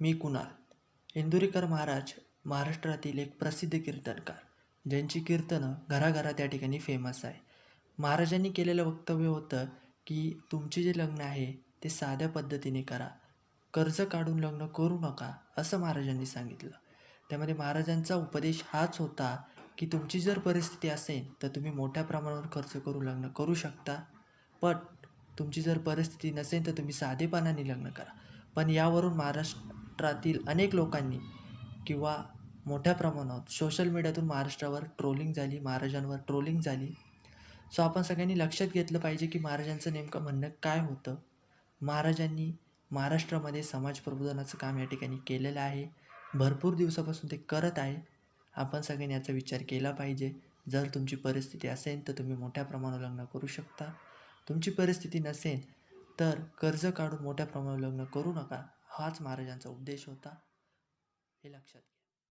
मी कुणाल. इंदुरीकर महाराज महाराष्ट्रातील एक प्रसिद्ध कीर्तनकार, ज्यांची कीर्तनं घराघरात या ठिकाणी फेमस आहे. महाराजांनी केलेलं वक्तव्य होतं की तुमचे जे लग्न आहे ते साध्या पद्धतीने करा, कर्ज काढून लग्न करू नका, असं महाराजांनी सांगितलं. त्यामध्ये महाराजांचा उपदेश हाच होता की तुमची जर परिस्थिती असेल तर तुम्ही मोठ्या प्रमाणावर खर्च करून लग्न करू शकता, पण तुमची जर परिस्थिती नसेल तर तुम्ही साधेपणाने लग्न करा. पण यावरून महाराष्ट्रातील अनेक लोकांनी किंवा मोठ्या प्रमाणात सोशल मीडियातून महाराष्ट्रावर ट्रोलिंग झाली, महाराजांवर ट्रोलिंग झाली. सो आपण सगळ्यांनी लक्षात घेतलं पाहिजे की महाराजांचं नेमकं म्हणणं काय होतं. महाराजांनी महाराष्ट्रामध्ये समाज प्रबोधनाचं काम या ठिकाणी केलेलं आहे. भरपूर दिवसापासून ते करत आहे. आपण सगळ्यांनी याचा विचार केला पाहिजे. जर तुमची परिस्थिती असेल तर तुम्ही मोठ्या प्रमाणावर लग्न करू शकता. तुमची परिस्थिती नसेल तर कर्ज काढून मोठ्या प्रमाणावर लग्न करू नका. हाच महाराजांचा उपदेश होता. हे लक्षात घ्या.